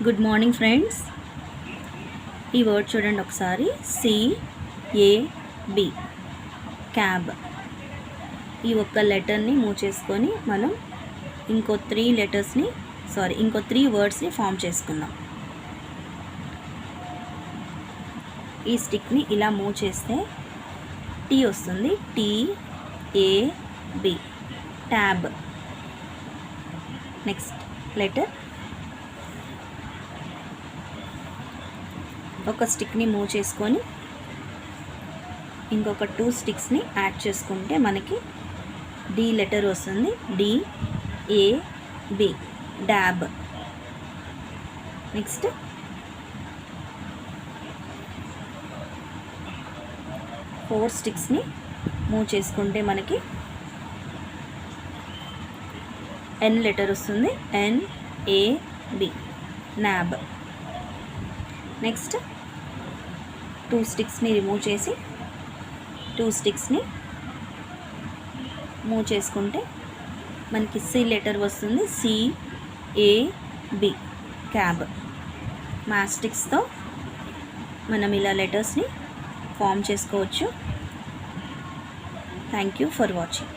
Good morning friends. ఈ word చూడండి ఒకసారి. CAB cab. ఈ ఒక్క లెటర్ని మూవ్ చేసుకొని మనం ఇంకో 3 వర్డ్స్ని ఫామ్ చేసుకుందాం. ఈ స్టిక్ని ఇలా మూవ్ చేస్తే T వస్తుంది. TAB tab. Next letter. ఒక స్టిక్ని మూవ్ చేసుకొని ఇంకొక 2 స్టిక్స్ని యాడ్ చేసుకుంటే మనకి D లెటర్ వస్తుంది. DAB dab. నెక్స్ట్ 4 స్టిక్స్ని మూవ్ చేసుకుంటే మనకి N లెటర్ వస్తుంది. NAB nab. నెక్స్ట్ 2 స్టిక్స్ని రిమూవ్ చేసి 2 స్టిక్స్ని మూవ్ చేసుకుంటే మనకి C లెటర్ వస్తుంది. CAB cab. మ్యాస్టిక్స్తో మనం ఇలా లెటర్స్ని ఫామ్ చేసుకోవచ్చు. Thank you for watching.